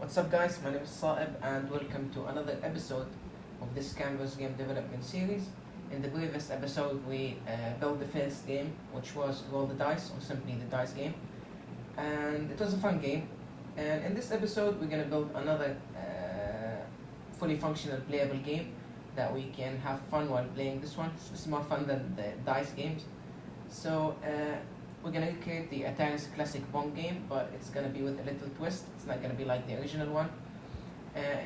What's up guys, my name is Saeb and welcome to another episode of this Canvas game development series. In the previous episode we built the first game, which was Roll the Dice, or simply the dice game, and it was a fun game. And in this episode we're going to build another fully functional playable game that we can have fun while playing this one. It's more fun than the dice games. So we're going to create the Atari's classic Pong game, but it's going to be with a little twist. It's not going to be like the original one.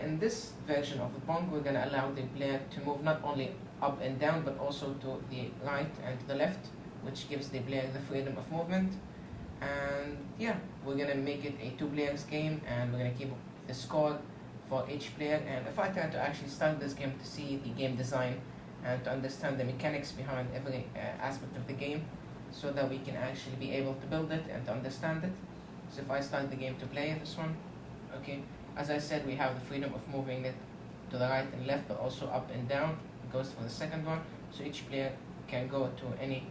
In this version of the Pong, we're going to allow the player to move not only up and down, but also to the right and to the left, which gives the player the freedom of movement. And yeah, we're going to make it a two-player game, and we're going to keep the score for each player. And if I try to actually start this game to see the game design and to understand the mechanics behind every aspect of the game, so that we can actually be able to build it and to understand it. So if I start the game to play this one, okay, as I said, we have the freedom of moving it to the right and left, but also up and down. It goes for the second one, so each player can go to any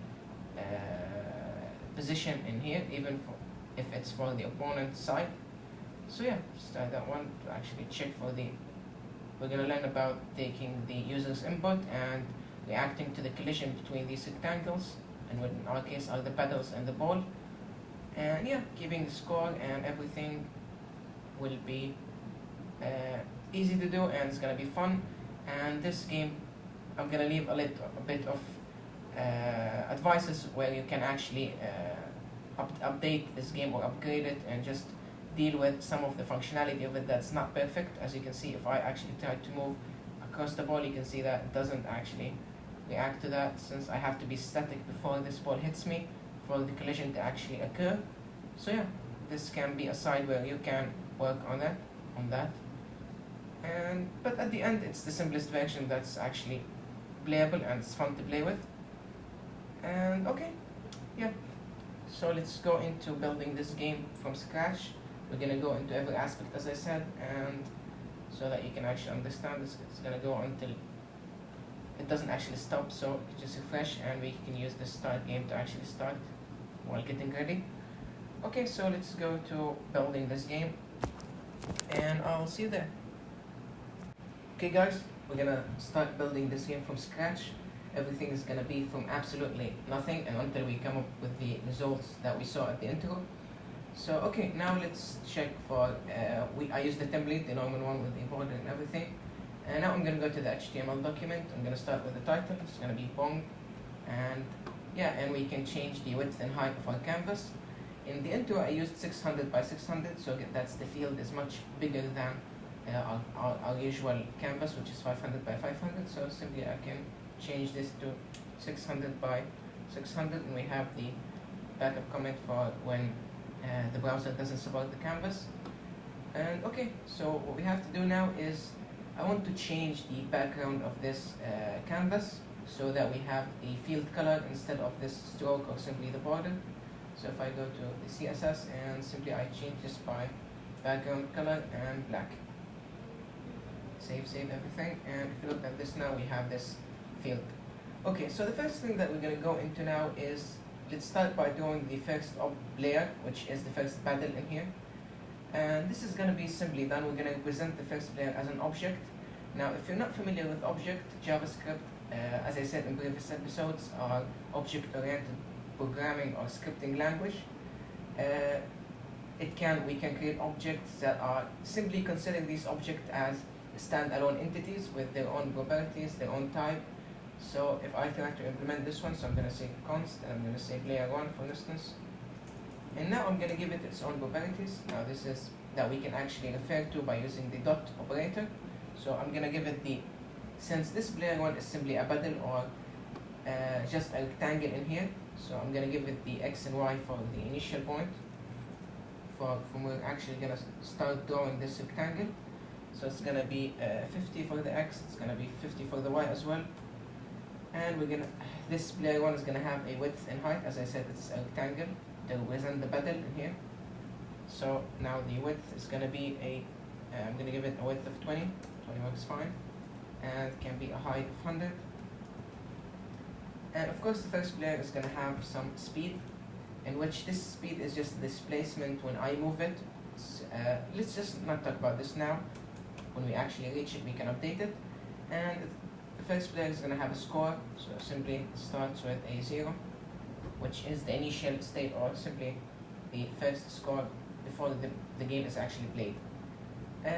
position in here, even if it's for the opponent's side. So yeah, start that one to actually check for the. We're gonna learn about taking the user's input and reacting to the collision between these rectangles, and what in our case are the pedals and the ball. And yeah, keeping the score and everything will be easy to do, and it's gonna be fun. And this game, I'm gonna leave a bit of advices where you can actually update this game or upgrade it, and just deal with some of the functionality of it that's not perfect. As you can see, if I actually try to move across the ball, you can see that it doesn't actually react to that, since I have to be static before this ball hits me for the collision to actually occur. So yeah, this can be a side where you can work on that. But at the end, it's the simplest version that's actually playable and it's fun to play with. And okay, yeah. So let's go into building this game from scratch. We're gonna go into every aspect, as I said, and so that you can actually understand this, it's gonna go until it doesn't actually stop, so you can just refresh and we can use the start game to actually start while getting ready. Okay, so let's go to building this game and I'll see you there. Okay guys, we're gonna start building this game from scratch. Everything is gonna be from absolutely nothing and until we come up with the results that we saw at the intro. So okay, now let's check for, I used the template, the normal one with the border and everything. And now I'm going to go to the HTML document. I'm going to start with the title. It's going to be Pong. And yeah, and we can change the width and height of our canvas. In the intro, I used 600 by 600, so that's the field is much bigger than our usual canvas, which is 500 by 500. So simply I can change this to 600 by 600, and we have the backup comment for when the browser doesn't support the canvas. And okay, so what we have to do now is I want to change the background of this canvas so that we have the field color instead of this stroke or simply the border. So if I go to the CSS and simply I change this by background color and black. Save everything, and if you look at this now, we have this field. Okay, so the first thing that we're going to go into now is, let's start by doing the first layer, which is the first paddle in here. And this is going to be simply done. We're going to represent the first player as an object. Now, if you're not familiar with object, JavaScript, as I said in previous episodes, are object-oriented programming or scripting language. We can create objects that are simply considering these objects as standalone entities with their own properties, their own type. So if I try to implement this one, so I'm going to say const, and I'm going to say player1, for instance. And now I'm going to give it its own properties. Now this is that we can actually refer to by using the dot operator. So I'm going to give it since this player1 is simply a paddle or just a rectangle in here, so I'm going to give it the x and y for the initial point, from where we're actually going to start drawing this rectangle. So it's going to be 50 for the x, it's going to be 50 for the y as well. And this player1 is going to have a width and height. As I said, it's a rectangle to represent the paddle in here. So now the width is going to be I'm going to give it a width of 20 works fine, and it can be a height of 100. And of course the first player is going to have some speed, in which this speed is just displacement when I move it. let's just not talk about this now. When we actually reach it, we can update it. And the first player is going to have a score, so simply starts with a 0, which is the initial state, or simply the first score before the game is actually played.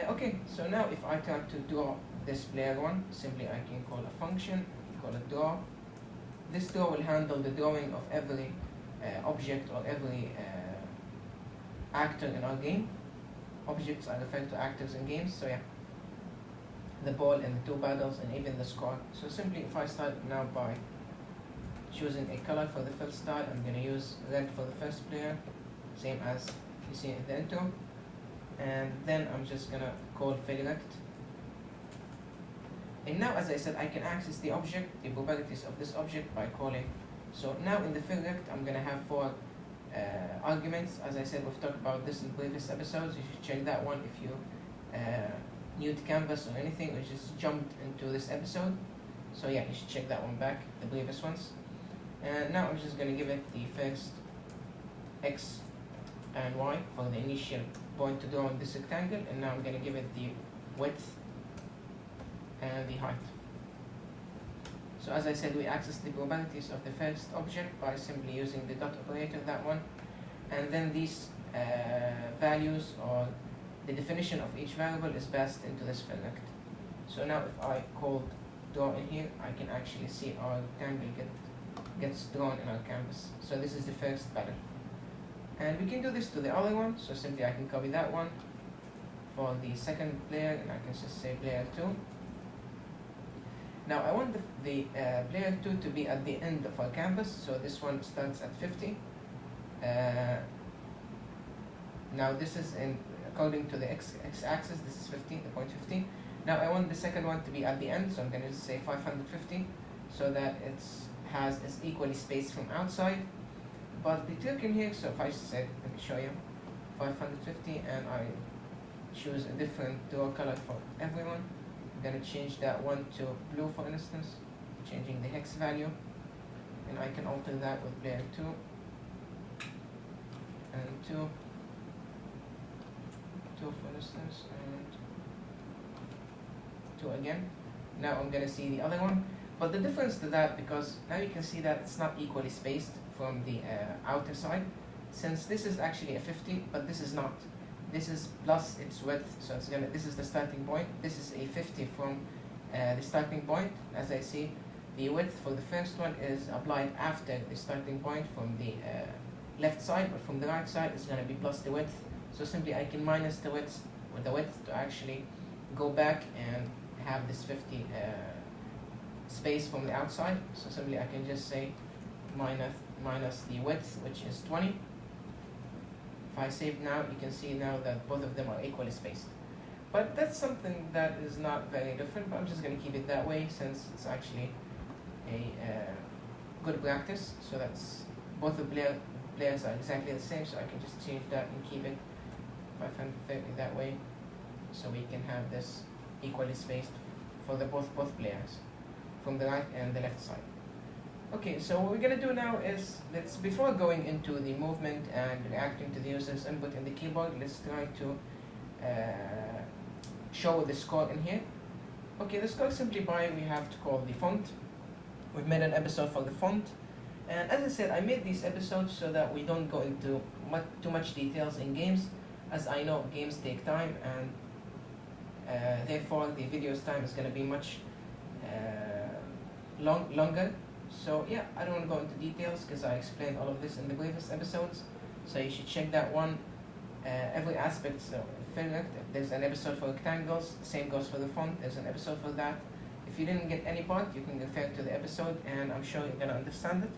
Okay, so now if I try to draw this player 1, simply I can call a function, call it draw. This draw will handle the drawing of every object or every actor in our game. Objects are referred to actors in games, so yeah. The ball and the 2 paddles and even the score. So simply if I start now by choosing a color for the first style, I'm going to use red for the first player, same as you see in the intro. And then I'm just going to call fill-rect. And now, as I said, I can access the object, the properties of this object by calling. So now in the fill-rect, I'm going to have 4 arguments. As I said, we've talked about this in previous episodes. You should check that one if you new to Canvas or anything, or just jumped into this episode. So yeah, you should check that one back, the previous ones. And now I'm just going to give it the first X and Y for the initial point to draw on this rectangle, and now I'm going to give it the width and the height. So as I said, we access the properties of the first object by simply using the dot operator, that one, and then these values, or the definition of each variable, is passed into this fill-rect. So now if I call draw in here, I can actually see our rectangle gets drawn in our canvas. So this is the first pattern. And we can do this to the other one, so simply I can copy that one for the second player, and I can just say player 2. Now I want the player 2 to be at the end of our canvas, so this one starts at 50. Now this is according to the x-axis, this is 15, the point 15. Now I want the second one to be at the end, so I'm going to say 550, so that it's equally spaced from outside. But the trick in here, so if I said, let me show you, 550, and I choose a different draw color for everyone. I'm going to change that one to blue, for instance, changing the hex value, and I can alter that with player 2 and 2, for instance, and 2 again. Now I'm going to see the other one, but the difference to that, because now you can see that it's not equally spaced from the outer side, since this is actually a 50, but this is not. This is plus its width, so it's gonna. This is the starting point. This is a 50 from the starting point. As I see, the width for the first one is applied after the starting point from the left side, but from the right side it's gonna be plus the width. So simply I can minus the width with the width to actually go back and have this 50 space from the outside. So simply I can just say minus the width, which is 20. If I save now, you can see now that both of them are equally spaced. But that's something that is not very different, but I'm just going to keep it that way since it's actually a good practice. So that's both the players are exactly the same, so I can just change that and keep it 530 that way, so we can have this equally spaced for the both players from the right and the left side. Okay, so what we're going to do now is, before going into the movement and reacting to the user's input in the keyboard, let's try to show the score in here. Okay, the score simply we have to call the font. We've made an episode for the font. And as I said, I made these episodes so that we don't go into too much details in games, as I know games take time, and therefore the video's time is going to be much longer. So yeah, I don't want to go into details because I explained all of this in the previous episodes, so you should check that one. Every aspect, so fill-rect, there's an episode for rectangles, same goes for the font, there's an episode for that. If you didn't get any part, you can refer to the episode and I'm sure you're going to understand it.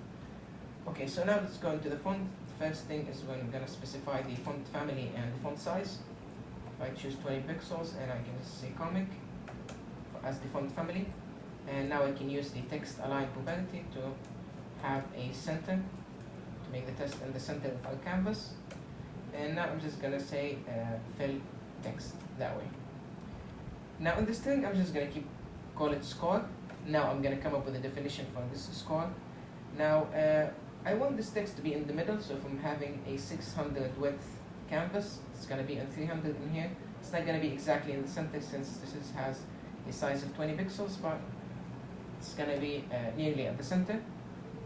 Okay, so now let's go into the font. The first thing is we're going to specify the font family and the font size. If I choose 20 pixels and I can just say comic as the font family. And now I can use the text align property to have a center, to make the text in the center of our canvas. And now I'm just going to say fill text that way. Now in this string, I'm just going to call it score. Now I'm going to come up with a definition for this score. Now I want this text to be in the middle, so if I'm having a 600 width canvas. It's going to be in 300 in here. It's not going to be exactly in the center since this has a size of 20 pixels, but it's going to be nearly at the center.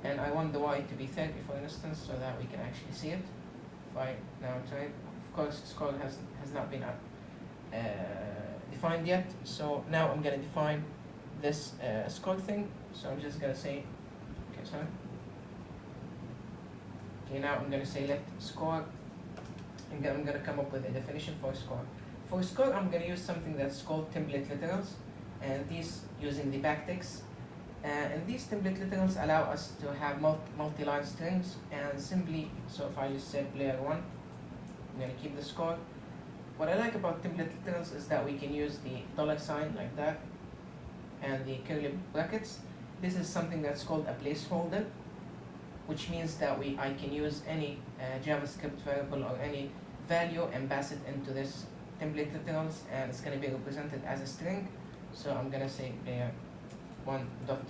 And I want the Y to be 30, for instance, so that we can actually see it. If I now try, of course, scroll has not been defined yet. So now I'm going to define this scroll thing. So I'm just going to say, okay, sorry. Okay, now I'm going to say let score, and I'm going to come up with a definition for score. For score, I'm going to use something that's called template literals, and these using the backticks. And these template literals allow us to have multi-line strings, and simply, so if I just say player 1, I'm going to keep the score. What I like about template literals is that we can use the $sign like that, and the curly brackets. This is something that's called a placeholder, which means that I can use any JavaScript variable or any value and pass it into this template literals, and it's going to be represented as a string. So I'm going to say player 1 dot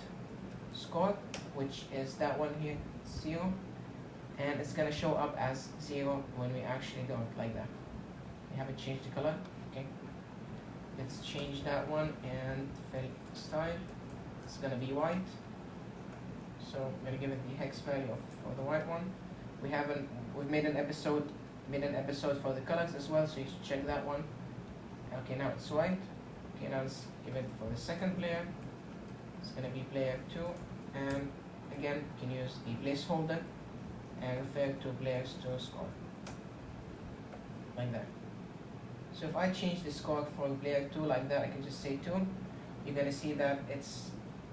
score, which is that one here, 0, and it's going to show up as 0 when we actually do it like that. We haven't changed the color. Okay, let's change that one and fill style. It's going to be white. So I'm going to give it the hex value for the white one. We've made an episode for the colors as well, so you should check that one. Okay, now it's white. Okay, now let's give it for the second player. It's going to be player 2, and again you can use the placeholder and refer to players to score like that. So if I change the score for player 2 like that, I can just say 2. You're going to see that it's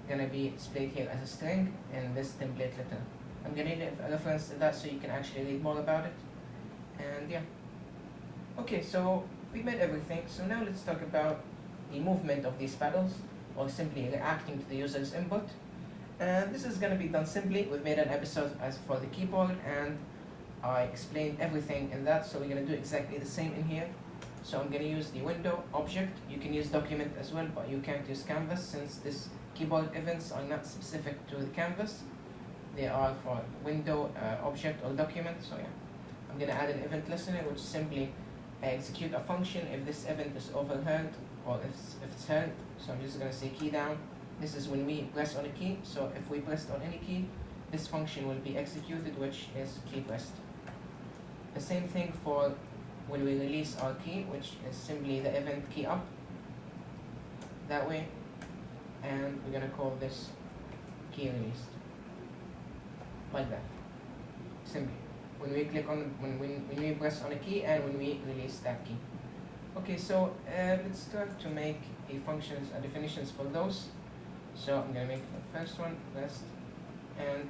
going to be displayed here as a string in this template letter. I'm going to need a reference to that so you can actually read more about it. And yeah. Okay, so we made everything. So now let's talk about the movement of these paddles, or simply reacting to the user's input. And this is going to be done simply. We've made an episode as for the keyboard, and I explained everything in that, so we're going to do exactly the same in here. So I'm going to use the window object. You can use document as well, but you can't use canvas since this keyboard events are not specific to the canvas. They are for window, object, or document. So yeah, I'm going to add an event listener, which simply execute a function if this event is overheard or if it's heard. So I'm just going to say key down. This is when we press on a key. So if we pressed on any key, this function will be executed, which is key pressed. The same thing for when we release our key, which is simply the event key up that way, and we're going to call this key released like that. Simply when we click on when we press on a key and when we release that key. Okay, so let's start to make a functions and definitions for those. So I'm going to make the first one rest, and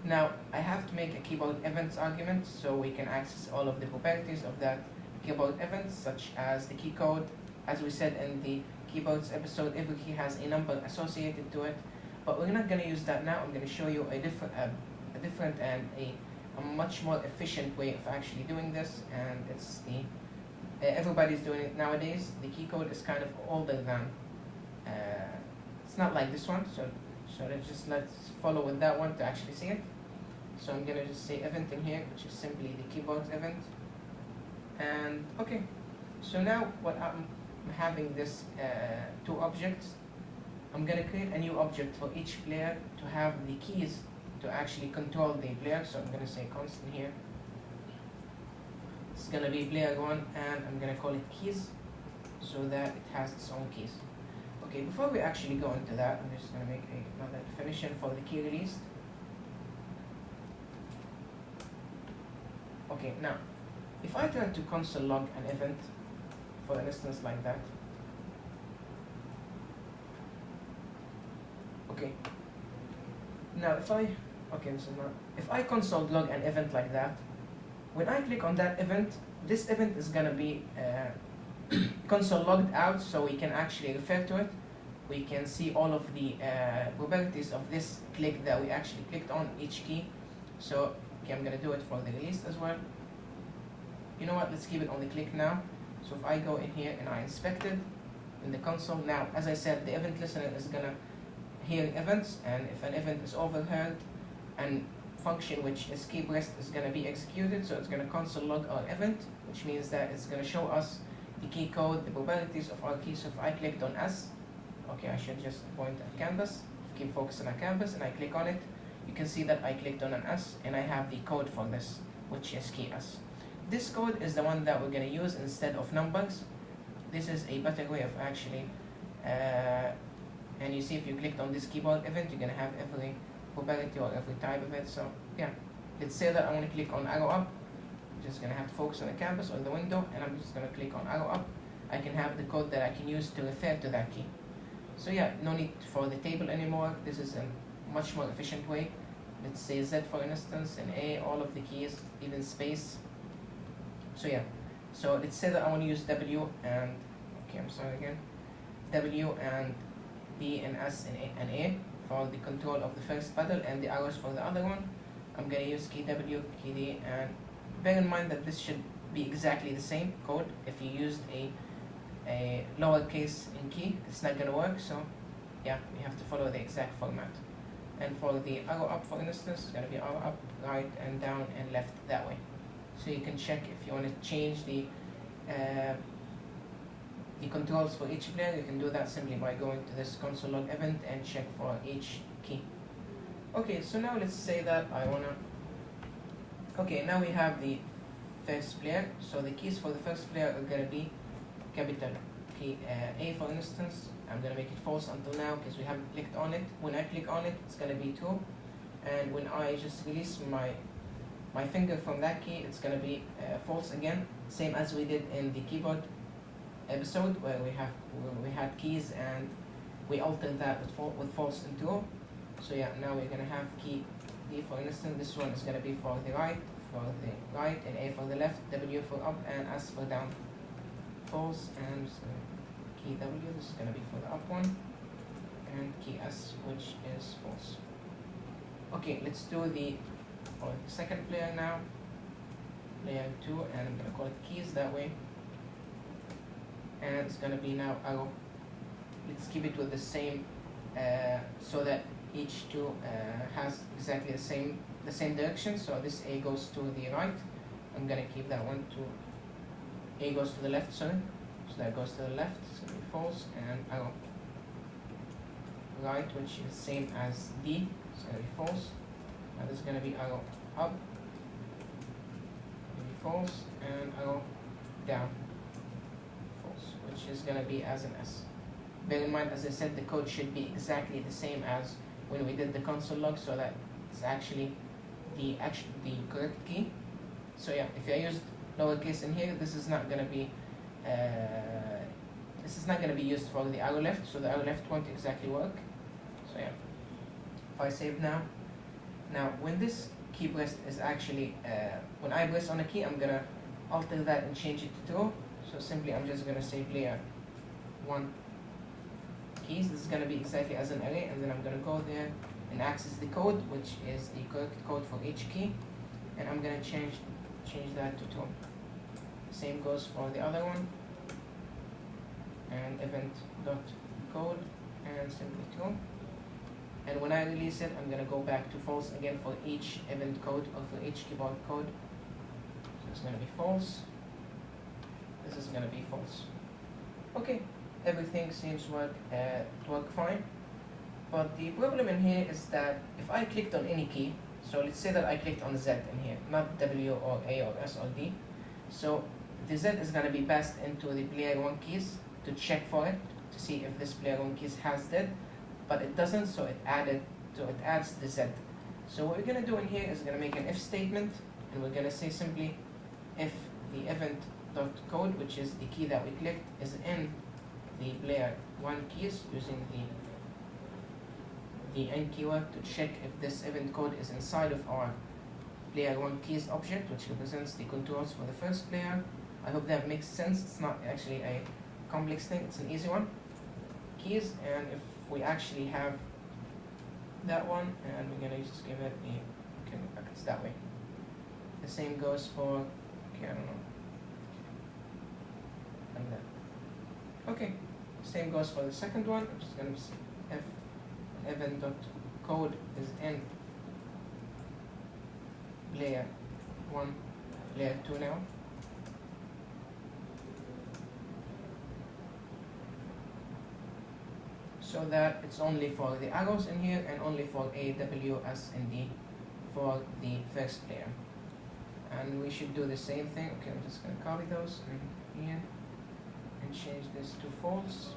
now I have to make a keyboard events argument so we can access all of the properties of that keyboard event, such as the key code. As we said in the keyboards episode, every key has a number associated to it, but we're not going to use that now. I'm going to show you a different and a much more efficient way of actually doing this, and it's the everybody's doing it nowadays. The key code is kind of older than it's not like this one, so let's follow with that one to actually see it. So I'm gonna just say event in here, which is simply the keyboard event. And okay, so now what I'm having this two objects. I'm gonna create a new object for each player to have the keys to actually control the player. So I'm gonna say constant here. It's gonna be player 1, and I'm gonna call it keys so that it has its own keys. Okay, before we actually go into that, I'm just gonna make another definition for the key released. Okay, now if I try to console log an event, for an instance like that. Okay. Now if I console log an event like that, when I click on that event, this event is gonna be console logged out, so we can actually refer to it. We can see all of the properties of this click that we actually clicked on each key. So okay, I'm gonna do it for the release as well. You know what? Let's keep it on the click now. So if I go in here and I inspect it in the console, now as I said, the event listener is gonna hear events, and if an event is overheard and function, which is key pressed, is going to be executed. So it's going to console log our event, which means that it's going to show us the key code, the probabilities of our key. So if I clicked on S, okay, I should just point at canvas, keep focusing on canvas, and I click on it, you can see that I clicked on an S, and I have the code for this, which is key S. This code is the one that we're going to use instead of numbers. This is a better way of actually, and you see if you clicked on this keyboard event, you're going to have every probability or every type of it. So yeah, let's say that I want to click on arrow up. I'm just going to have to focus on the canvas or the window, and I'm just going to click on arrow up. I can have the code that I can use to refer to that key. So yeah, no need for the table anymore. This is a much more efficient way. Let's say Z for instance, and A, all of the keys, even space. So yeah, so let's say that I want to use W and, okay, I'm sorry again, W and B and S and A for the control of the first pedal, and the arrows for the other one. I'm going to use key W, key D, and bear in mind that this should be exactly the same code. If you used a lowercase in key, it's not going to work. So yeah, we have to follow the exact format. And for the arrow up, for instance, it's going to be arrow up, right, and down, and left that way. So you can check if you want to change the controls for each player. You can do that simply by going to this console log event and check for each key. Okay, so now let's say that I want to, okay, now we have the first player. So the keys for the first player are going to be capital key A, for instance. I'm going to make it false until now because we haven't clicked on it. When I click on it, it's going to be 2. And when I just release my finger from that key, it's going to be false again, same as we did in the keyboard episode where we had keys and we altered that with false and true. So yeah, now we're going to have key D, for instance. This one is going to be for the right, and A for the left, W for up, and S for down. False, and key W, this is going to be for the up one, and key S, which is false. Okay, let's do the second player now, player 2, and I'm going to call it keys that way, and it's going to be now arrow. Let's keep it with the same, so that each 2 has exactly the same direction. So this A goes to the right, I'm going to keep that one to A goes to the left, sorry. So that goes to the left, it's going to be false, and arrow right, which is same as D, it's going to be false. Now this is going to be arrow up, going to be false, and arrow down, false, which is going to be as an S. Bear in mind, as I said, the code should be exactly the same as when we did the console log, so that it's actually the correct key. So yeah, if I used lowercase in here, this is not going to be used for the arrow left, so the arrow left won't exactly work. So yeah, if I save now, when this key press is actually, when I press on a key, I'm gonna alter that and change it to true. So simply I'm just gonna say player 1 keys. This is gonna be exactly as an array, and then I'm gonna go there and access the code, which is the correct code for each key, and I'm gonna change that to true. Same goes for the other one, and event.code, and simply true. And when I release it, I'm going to go back to false again for each event code or for each keyboard code. So it's going to be false. This is going to be false. Okay, everything seems to work fine. But the problem in here is that if I clicked on any key, so let's say that I clicked on Z in here, not W or A or S or D. So the Z is going to be passed into the player 1 keys to check for it, to see if this player 1 keys has that. But it doesn't, so it adds the Z. So what we're going to do in here is going to make an if statement, and we're going to say simply if the event.code, which is the key that we clicked, is in the player 1 keys, using the end keyword to check if this event code is inside of our player 1 keys object, which represents the controls for the first player. I hope that makes sense. It's not actually a complex thing, it's an easy one. Keys, and if we actually have that one, and we're going to just give it it's that way. The same goes for, okay, I don't know, like that. Okay, same goes for the second one. I'm just going to say if event.code is in layer 1, layer 2 now. So that it's only for the arrows in here and only for A, W, S, and D for the first layer. And we should do the same thing. Okay, I'm just going to copy those in here and change this to false.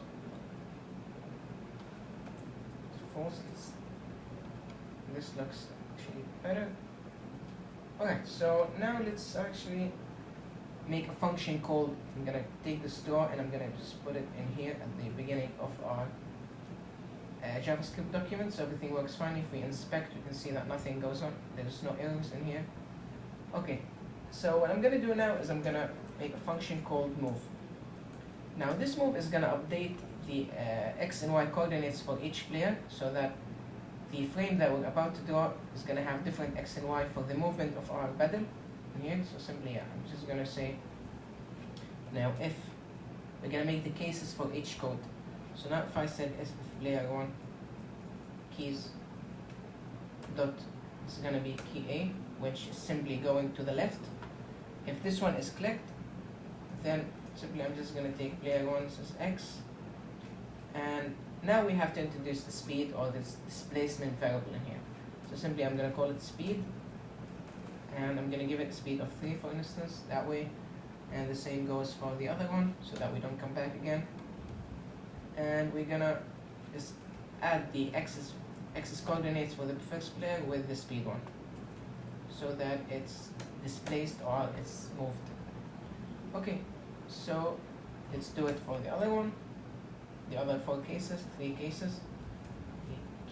False. This looks actually better. Alright, so now let's actually make a function called, I'm going to take this draw and I'm going to just put it in here at the beginning of our JavaScript document, so everything works fine. If we inspect, we can see that nothing goes on. There's no errors in here. Okay, so what I'm going to do now is I'm going to make a function called move. Now this move is going to update the x and y coordinates for each player, so that the frame that we're about to draw is going to have different x and y for the movement of our paddle in here. So simply, I'm just going to say, now if we're going to make the cases for each code. So now if I said if layer 1 keys dot, it's going to be key A, which is simply going to the left. If this one is clicked, then simply I'm just going to take layer 1 says x, and now we have to introduce the speed or this displacement variable in here. So simply I'm going to call it speed, and I'm going to give it a speed of 3 for instance, that way, and the same goes for the other one so that we don't come back again. And we're gonna just add the axis coordinates for the first player with the speed one, so that it's displaced or it's moved. Okay, so let's do it for the other one, the other 3 cases, the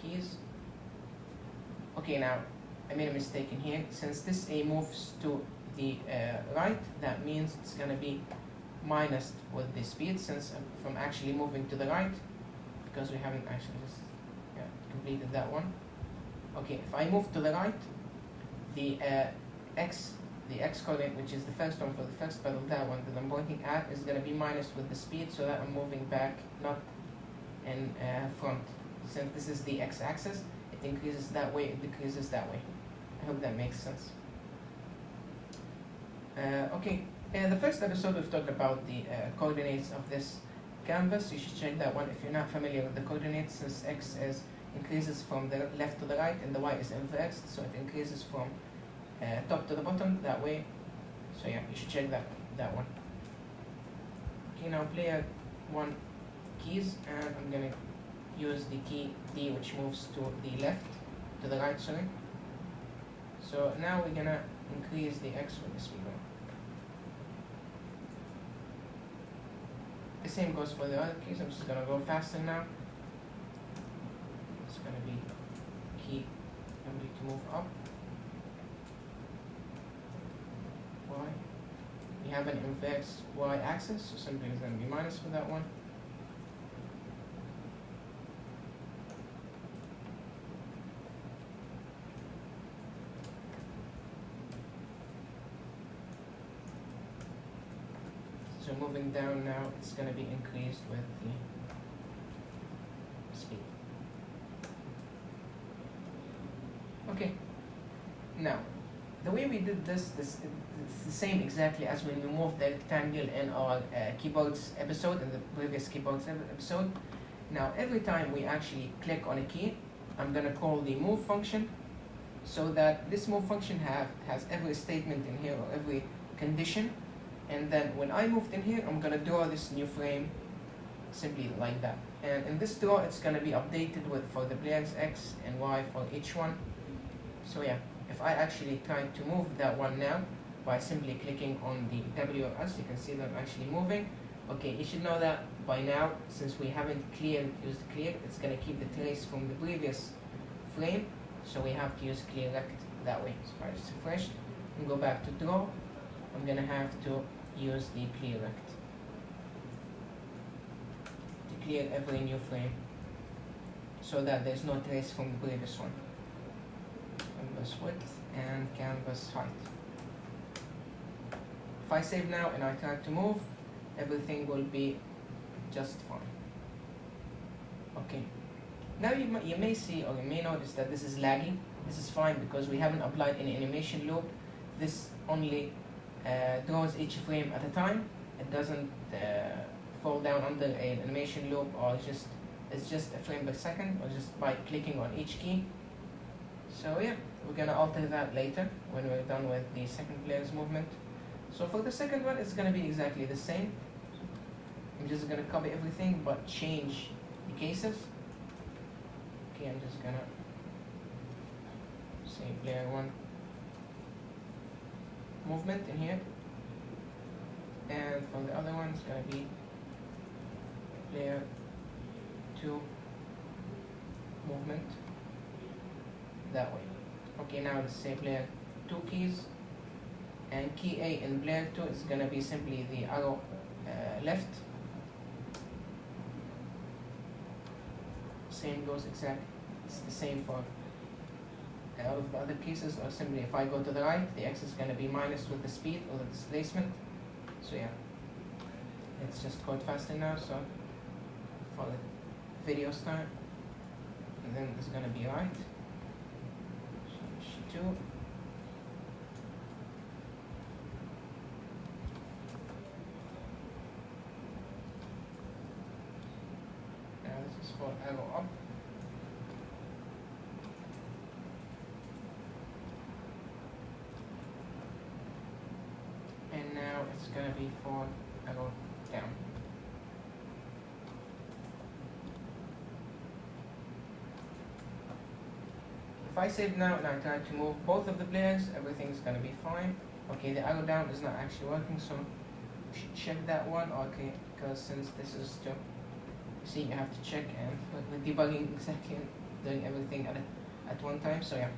keys. Okay, now I made a mistake in here. Since this A moves to the right, that means it's gonna be minus with the speed, since from actually moving to the right, because we haven't actually just completed that one. Okay, if I move to the right, the x coordinate, which is the first one for the first pedal, that one that I'm pointing at, is going to be minus with the speed, so that I'm moving back, not in front. Since this is the x-axis, it increases that way, it decreases that way. I hope that makes sense. Okay. In the first episode, we've talked about the coordinates of this canvas. You should check that one if you're not familiar with the coordinates, since x increases from the left to the right and the y is inversed, so it increases from top to the bottom that way. So yeah, you should check that one. Okay, now player 1 keys, and I'm gonna use the key D, which moves to the left, to the right, sorry. So now we're gonna increase the x with the speed one. The same goes for the other keys. I'm just gonna go faster now. It's gonna be key W to move up. Y. We have an inverse y axis, so simply it's gonna be minus for that one. So moving down now, it's going to be increased with the speed. Okay, now the way we did this it's the same exactly as when we moved the rectangle in our keyboards episode, in the previous keyboards episode. Now every time we actually click on a key, I'm going to call the move function, so that this move function has every statement in here, or every condition. And then when I moved in here, I'm going to draw this new frame simply like that. And in this draw, it's going to be updated for the players X and Y for each one. So yeah, if I actually try to move that one now by simply clicking on the W or S, you can see that I'm actually moving. Okay, you should know that by now, since we haven't used clear, it's going to keep the trace from the previous frame. So we have to use clear rect that way. So if I just refresh and go back to draw, I'm going to have to use the clear rect to clear every new frame, so that there's no trace from the previous one. Canvas width and canvas height. If I save now and I try to move, everything will be just fine. Okay. Now you may see, or you may notice that this is lagging. This is fine because we haven't applied any animation loop this only draws each frame at a time. It doesn't fall down under an animation loop, or it's just a frame per second, or just by clicking on each key. So yeah, we're gonna alter that later when we're done with the second player's movement. So for the second one, it's gonna be exactly the same. I'm just gonna copy everything but change the cases. Okay, I'm just gonna say player 1 movement in here, and for the other one, it's gonna be player 2 movement that way. Okay, now let's say player 2 keys, and key A in player 2 is gonna be simply the arrow left. Same goes exact. It's the same for all of the other cases, or simply if I go to the right, the X is gonna be minus with the speed or the displacement. So yeah, let's just code faster now. So for the video start, and then it's gonna be right. Change 2. Now this is for arrow up. And now it's gonna be for arrow down. If I save now and I try to move both of the players, everything's gonna be fine. Okay, the arrow down is not actually working, so we should check that one. Okay, because since this is to see, you have to check, and with debugging exactly doing everything at one time. So yeah.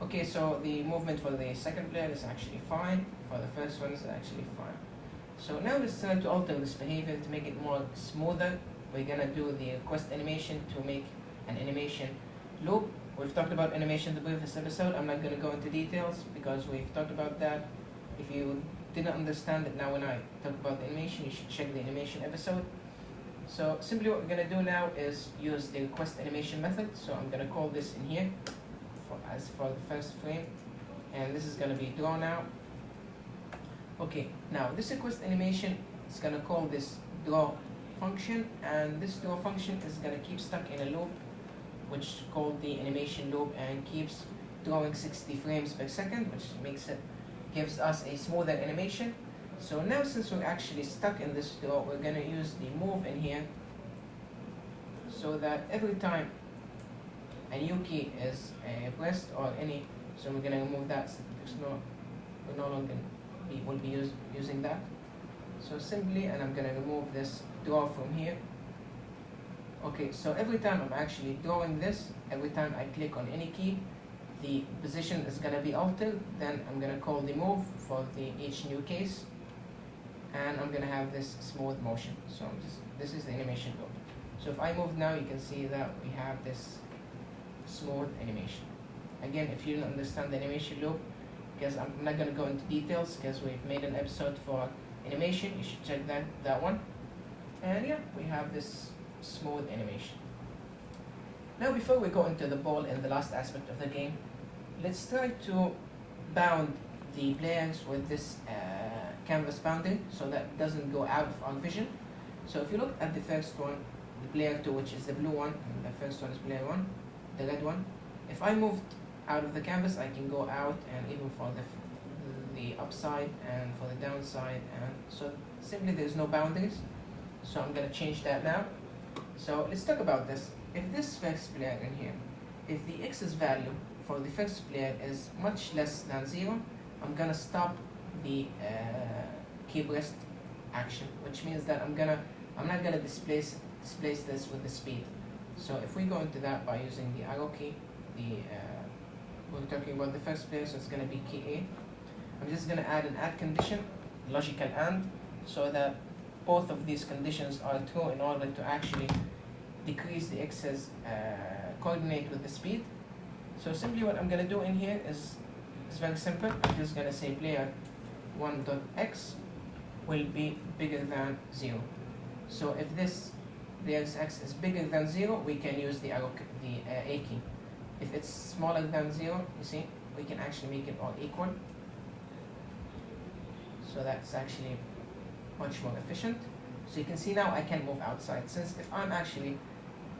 Okay, so the movement for the second player is actually fine. For the first one is actually fine. So now let's try to alter this behavior to make it more smoother. We're gonna do the request animation to make an animation loop. We've talked about animation in the previous episode. I'm not gonna go into details because we've talked about that. If you didn't understand it now when I talk about the animation, you should check the animation episode. So simply what we're gonna do now is use the request animation method. So I'm gonna call this in here as for the first frame, and this is gonna be draw now. Okay, now this request animation is gonna call this draw function, and this draw function is gonna keep stuck in a loop, which is called the animation loop, and keeps drawing 60 frames per second, which gives us a smoother animation. So now since we're actually stuck in this draw, we're gonna use the move in here, so that every time a new key is pressed or any, so we're gonna remove that. We're no longer will be using that. So simply, and I'm gonna remove this draw from here. Okay, so every time I'm actually drawing this, every time I click on any key, the position is gonna be altered. Then I'm gonna call the move for each new case, and I'm gonna have this smooth motion. So this is the animation loop. So if I move now, you can see that we have this smooth animation. Again, if you don't understand the animation loop, because I'm not going to go into details because we've made an episode for animation, you should check that one. And yeah, we have this smooth animation. Now before we go into the ball and the last aspect of the game, let's try to bound the players with this canvas bounding so that it doesn't go out of our vision. So if you look at the first one, the player 2, which is the blue one, and the first one is player 1, the red one. If I moved out of the canvas, I can go out, and even for the upside and for the downside, and so simply there's no boundaries. So I'm going to change that now. So let's talk about this. If this first player in here, if the x's value for the first player is much less than 0, I'm going to stop the key pressed action, which means that I'm not going to displace this with the speed. So if we go into that by using the arrow key, we're talking about the first player, so it's going to be key A. I'm just going to add an add condition, logical AND, so that both of these conditions are true in order to actually decrease the x's coordinate with the speed. So simply what I'm going to do in here is very simple. I'm just going to say player 1.x will be bigger than 0. So if this player's x is bigger than 0, we can use the A key. If it's smaller than 0, you see, we can actually make it all equal. so that's actually much more efficient. So you can see now I can move outside, since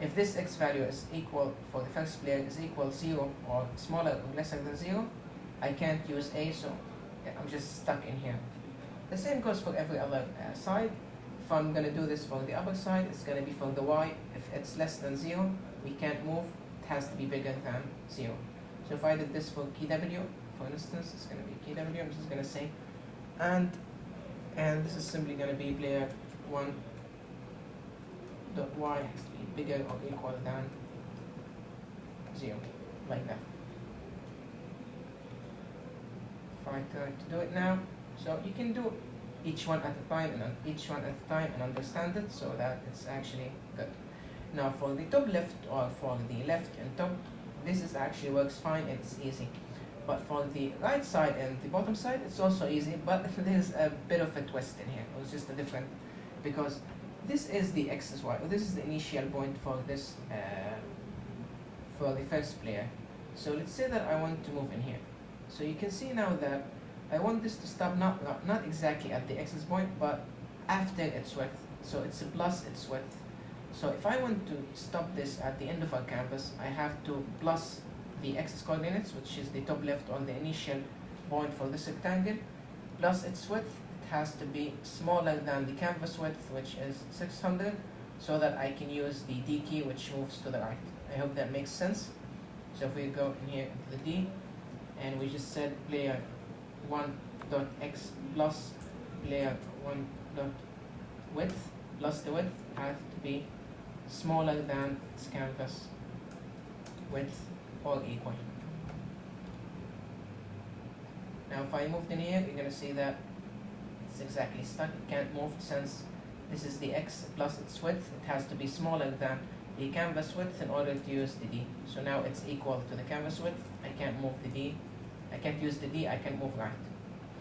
if this x value is equal for the first player is equal 0 or smaller or lesser than 0, I can't use A, so yeah, I'm just stuck in here. The same goes for every other side. If I'm going to do this for the upper side, it's going to be for the y. If it's less than 0, we can't move. It has to be bigger than 0. So if I did this for KW, for instance, it's going to be KW. I'm just going to say, and this is simply going to be player 1 dot y has to be bigger or equal than 0, like that. If I try to do it now, so you can do each one at a time and understand it, so that it's actually good. Now for the top left, or for the left and top, this is actually works fine, it's easy. But for the right side and the bottom side, it's also easy, but there's a bit of a twist in here. It's just a different, because this is the x is y, or this is the initial point for this, for the first player. So let's say that I want to move in here. So you can see now that I want this to stop not exactly at the axis point, but after its width. So it's a plus its width. So if I want to stop this at the end of our canvas, I have to plus the x coordinates, which is the top left or the initial point for this rectangle, plus its width. It has to be smaller than the canvas width, which is 600, so that I can use the D key, which moves to the right. I hope that makes sense. So if we go in here into the D, and we just said player 1.x plus player 1.width plus the width has to be smaller than its canvas width or equal. Now if I moved in here, you're going to see that it's exactly stuck. It can't move, since this is the x plus its width. It has to be smaller than the canvas width in order to use the D. So now it's equal to the canvas width. I can't move the D. I can't use the D, I can move right.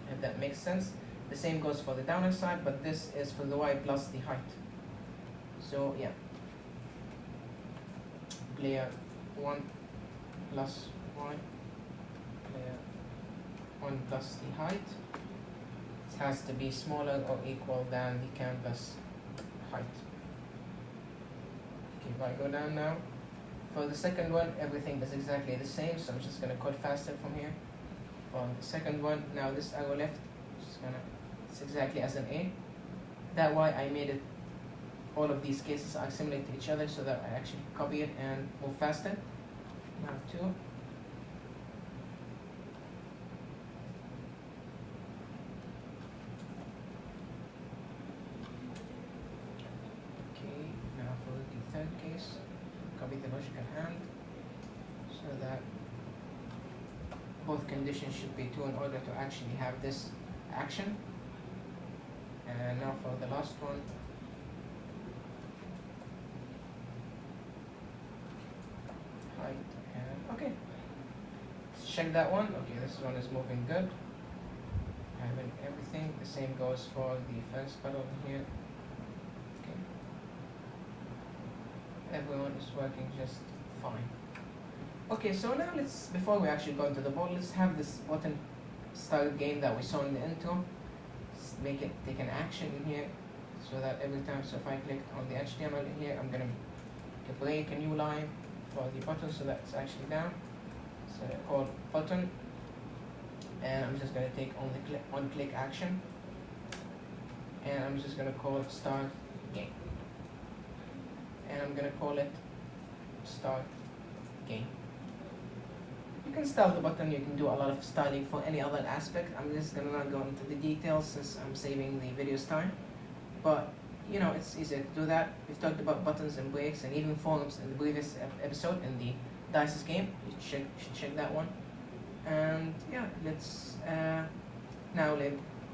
If that makes sense. The same goes for the downer side, but this is for the y plus the height. So yeah. Player 1 plus y, player 1 plus the height. It has to be smaller or equal than the canvas height. Okay, if I go down now, for the second one, everything is exactly the same, so I'm just going to code faster from here. For the second one, now this arrow left, it's exactly as an A. That way I made it, all of these cases are similar to each other, so that I actually copy it and move faster. Now 2. Okay, now for the third case, copy the logical hand, so that both conditions should be true in order to actually have this action. And now for the last one, height, and okay. Let's check that one. Okay, this one is moving good. Having everything. The same goes for the first part over here. Okay. Everyone is working just fine. Okay, so now before we actually go into the board, let's have this button start game that we saw in the intro. Let's make it take an action in here, so that every time, so if I click on the HTML in here, I'm going to break a new line for the button, so that it's actually down. So called button, and I'm just going to take only one click action, and I'm just going to call it start game, and I'm going to call it start game. You can style the button, you can do a lot of styling for any other aspect. I'm just going to not go into the details since I'm saving the video's time. But, you know, it's easier to do that. We've talked about buttons and breaks and even forms in the previous episode in the Dice's game. You should check that one. And yeah, let's now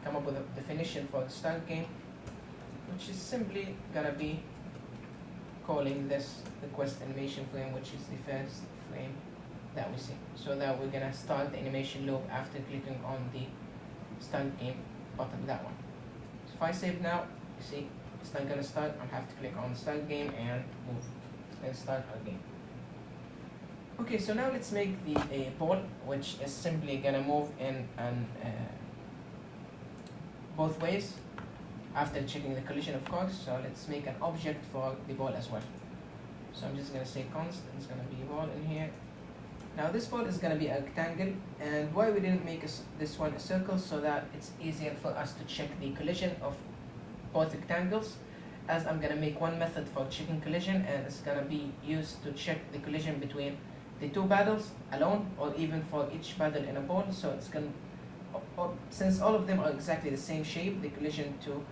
come up with a definition for the start game, which is simply going to be calling this the quest animation frame, which is the first frame that we see, so that we're gonna start the animation loop after clicking on the start game button, that one. So if I save now, you see it's not gonna start. I have to click on start game and move and start our game. Okay, so now let's make the ball, which is simply gonna move in an both ways after checking the collision, of course. So let's make an object for the ball as well. So I'm just going to say const, it's going to be ball in here. Now this ball is going to be a rectangle, and why we didn't make this one a circle, so that it's easier for us to check the collision of both rectangles, as I'm going to make one method for checking collision, and it's going to be used to check the collision between the two paddles alone, or even for each paddle in a ball. So it's going to, since all of them are exactly the same shape, the collision to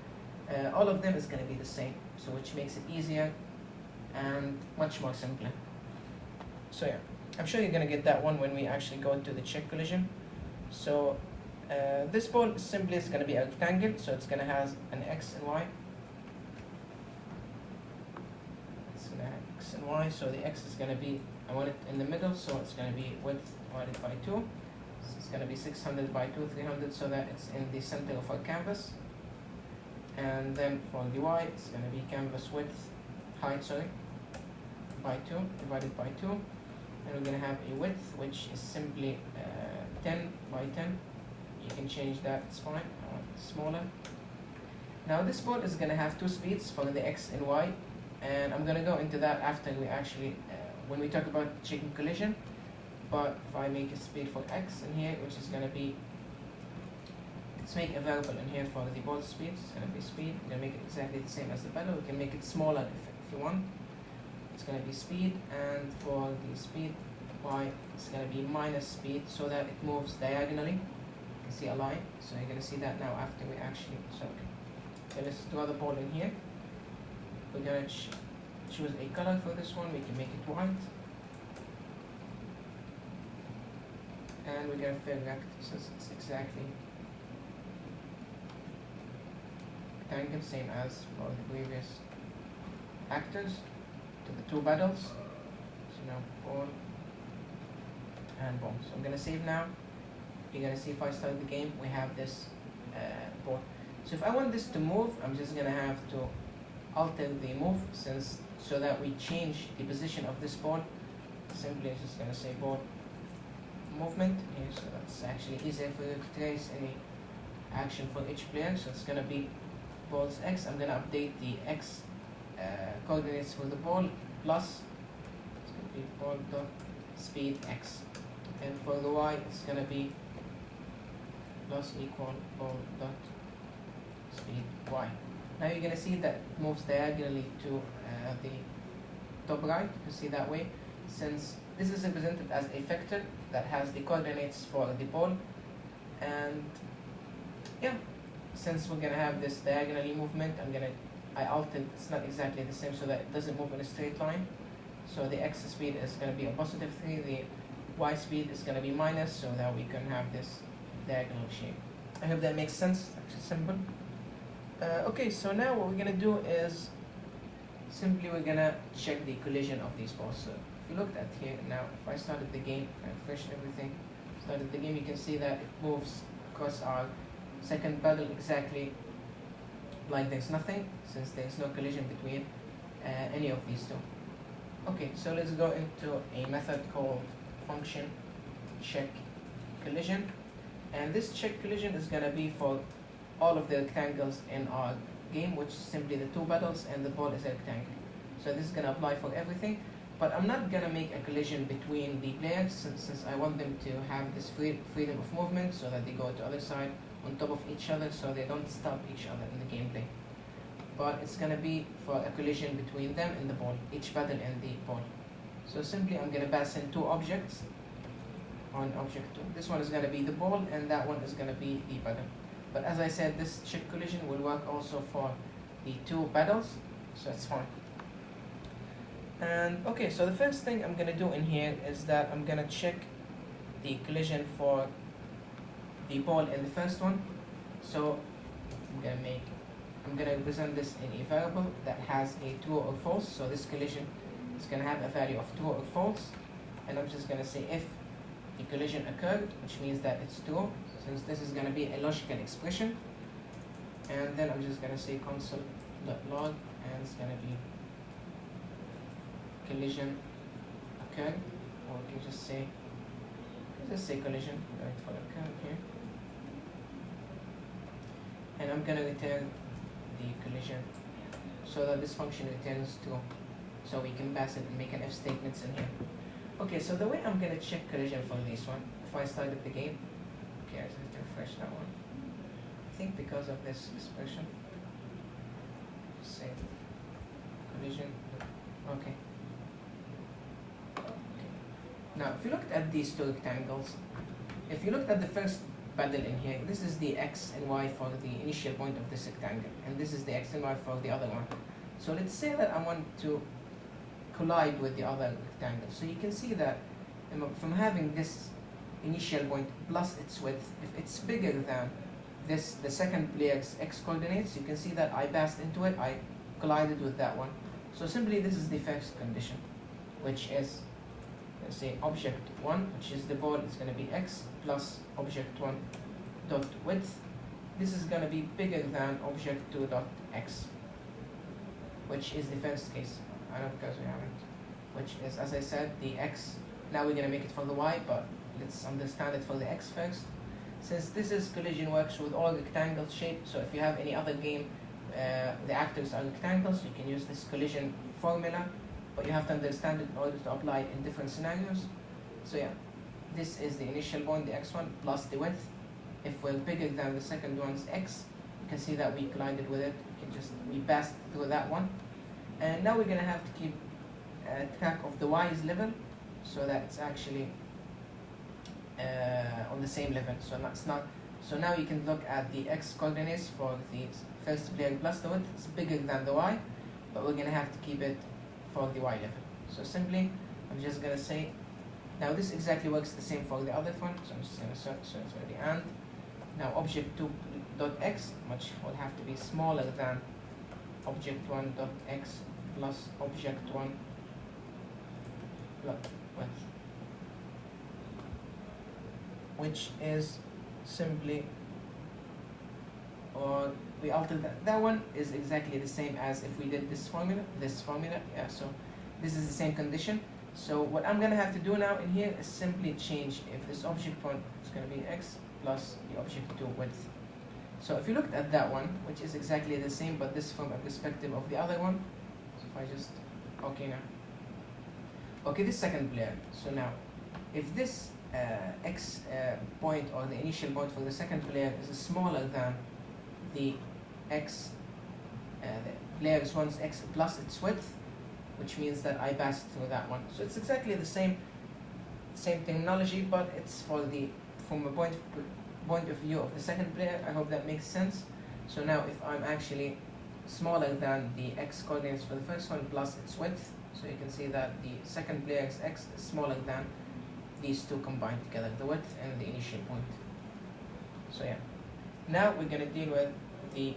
all of them is going to be the same, so which makes it easier and much more simpler. So yeah, I'm sure you're going to get that one when we actually go to the check collision. So this ball simply is going to be a rectangle, so it's going to have an x and y. It's going to have x and y, so the x is going to be, I want it in the middle, so it's going to be width divided by 2. So it's going to be 600 by 2, 300, so that it's in the center of our canvas. And then for the y, it's going to be canvas width, height, by 2 divided by 2. And we're going to have a width which is simply 10 by 10. You can change that, it's fine, I want it smaller. Now this ball is going to have two speeds for the x and y, and I'm going to go into that after we actually, when we talk about checking collision. But if I make a speed for x in here, which is going to be, let's make a variable in here for the ball speed, it's going to be speed. We're going to make it exactly the same as the pedal. We can make it smaller if you want. It's going to be speed, and for the speed y, it's going to be minus speed, so that it moves diagonally. You can see a line, so you're going to see that now after we actually, so let's draw the ball in here. We're going to choose a color for this one. We can make it white, and we're going to fill that since it's exactly rectangle, same as for the previous actors to the two paddles. So now ball and ball. So I'm going to save now. You're going to see if I start the game, we have this ball. So if I want this to move, I'm just going to have to alter the move, so that we change the position of this ball. Simply just going to say ball movement here, so that's actually easier for you to trace any action for each player. So it's going to be ball's x. I'm going to update the x coordinates for the ball plus, it's going to be ball dot speed x, and for the y it's going to be plus equal ball dot speed y. Now you're going to see that it moves diagonally to the top right. You can see that way, since this is represented as a vector that has the coordinates for the ball. And yeah, since we're going to have this diagonally movement, I altered, it's not exactly the same, so that it doesn't move in a straight line. So the x speed is going to be a positive 3, the y speed is going to be minus, so that we can have this diagonal shape. I hope that makes sense, actually simple. Okay, so now what we're going to do is simply we're going to check the collision of these balls. So if you looked at here now, if I started the game and refreshed everything, started the game, you can see that it moves across our second paddle exactly like there's nothing, since there's no collision between any of these two. Okay, so let's go into a method called function check collision, and this check collision is going to be for all of the rectangles in our game, which is simply the two paddles and the ball is a rectangle. So this is going to apply for everything, but I'm not going to make a collision between the players, since I want them to have this freedom of movement, so that they go to the other side on top of each other, so they don't stop each other in the gameplay. But it's going to be for a collision between them and the ball, each paddle and the ball. So simply I'm going to pass in two objects on object 2. This one is going to be the ball, and that one is going to be the paddle. But as I said, this check collision will work also for the two paddles, so it's fine. And okay, so the first thing I'm going to do in here is that I'm going to check the collision for the ball in the first one. So I'm going to represent this in a variable that has a true or false. So this collision is going to have a value of true or false, and I'm just going to say if the collision occurred, which means that it's true, since this is going to be a logical expression. And then I'm just going to say console.log, and it's going to be collision occurred, or we can just say collision, right, for occurred here. and I'm gonna return the collision so that this function returns true, so we can pass it and make an if statements in here. Okay, so the way I'm gonna check collision for this one, if I started the game, okay, I just have to refresh that one. I think because of this expression, save collision. Okay. Now, if you looked at these two rectangles, if you looked at the first paddle in here, this is the x and y for the initial point of this rectangle, and this is the x and y for the other one. So let's say that I want to collide with the other rectangle. So you can see that from having this initial point plus its width, if it's bigger than this, the second player's x coordinates, you can see that I passed into it, I collided with that one. So simply this is the first condition, which is, let's say, object 1, which is the ball, is going to be x plus object 1 dot width. This is going to be bigger than object 2 dot x, which is the first case. I don't because we haven't, which is, as I said, the x. Now we're going to make it for the y, but let's understand it for the x first. Since this is collision works with all rectangle shape, so if you have any other game, the actors are rectangles, you can use this collision formula, but you have to understand it in order to apply it in different scenarios. So yeah, this is the initial point, the x1, plus the width. If we're bigger than the second one's x, you can see that we collided with it. We passed through that one. And now we're going to have to keep track of the y's level, so that it's actually on the same level. So that's not. So now you can look at the x coordinates for the first player plus the width. It's bigger than the y, but we're going to have to keep it for the y level. So simply, I'm just going to say, now this exactly works the same for the other one. So I'm just going to search, so it's already and. Now object 2 dot x, which will have to be smaller than object 1 dot x plus object 1 dot width, which is simply, or we alter that one is exactly the same as if we did this formula, yeah, so this is the same condition. So what I'm going to have to do now in here is simply change if this object 1 is going to be x plus the object 2 width. So if you looked at that one, which is exactly the same, but this from a perspective of the other one, so if I just, okay now, okay, this second player, so now, if this x point or the initial point for the second player is smaller than the x, the player's one's x plus its width, which means that I passed through that one. So it's exactly the same technology, but it's from a point of view of the second player. I hope that makes sense. So now if I'm actually smaller than the x coordinates for the first one plus its width, so you can see that the second player's x is smaller than these two combined together, the width and the initial point. So yeah, now we're going to deal with the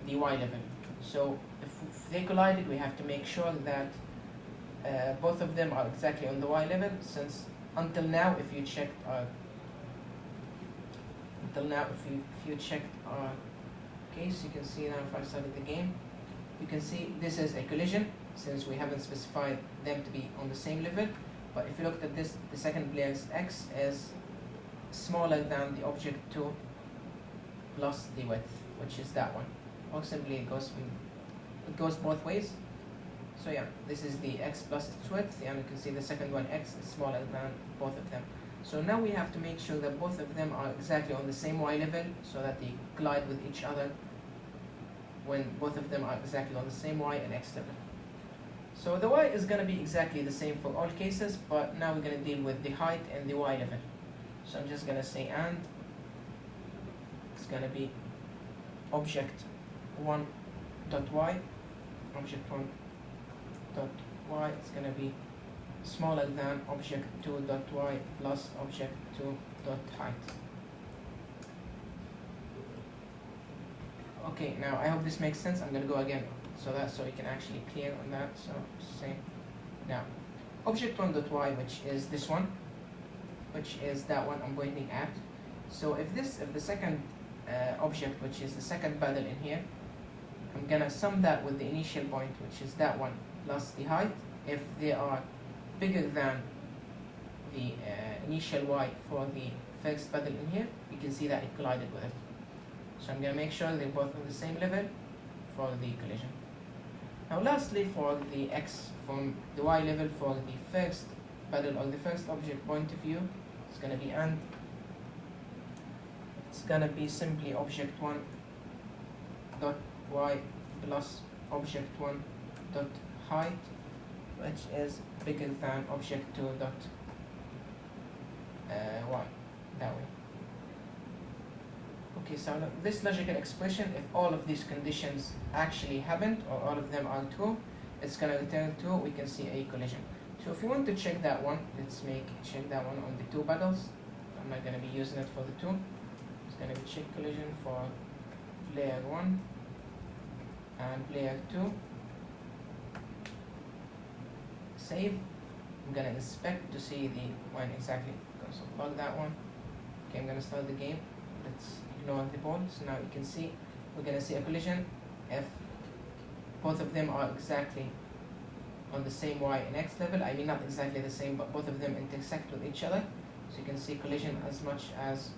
y level. So if they collided, we have to make sure that both of them are exactly on the y level, since until now if you checked our case, you can see now if I started the game, you can see this is a collision since we haven't specified them to be on the same level. But if you looked at this, the second player's x is smaller than the object 2 plus the width, which is that one. Or simply it goes both ways. So yeah, this is the x plus its width, and you can see the second one x is smaller than both of them. So now we have to make sure that both of them are exactly on the same y level, so that they collide with each other when both of them are exactly on the same y and x level. So the y is going to be exactly the same for all cases, but now we're going to deal with the height and the y level. So I'm just going to say and it's going to be object 1 dot y, object 1 dot y, it's going to be smaller than object 2 dot y plus object 2 dot height. Okay, now I hope this makes sense. I'm going to go again so you can actually clear on that. So say now object 1 dot y, which is this one, which is that one I'm pointing at. So if the second object, which is the second paddle in here, I'm gonna sum that with the initial point, which is that one, plus the height. If they are bigger than the initial y for the first paddle in here, you can see that it collided with it. So I'm going to make sure they're both on the same level for the collision. Now lastly, for the X from the Y level for the first paddle or the first object point of view, it's going to be and it's going to be simply object1 dot Y plus object1 dot height, which is bigger than object2 dot Y, that way. Okay, so this logical expression, if all of these conditions actually happened or all of them are true, it's going to return true. We can see a collision. So if you want to check that one, let's check that one on the two paddles. I'm not going to be using it for the two. It's going to be check collision for player 1 and player 2. Save. I'm going to inspect to see the when exactly. So log that one. Okay, I'm going to start the game. Let's ignore the ball. So now you can see we're going to see a collision if both of them are exactly on the same Y and X level. I mean, not exactly the same, but both of them intersect with each other. So you can see collision as much as,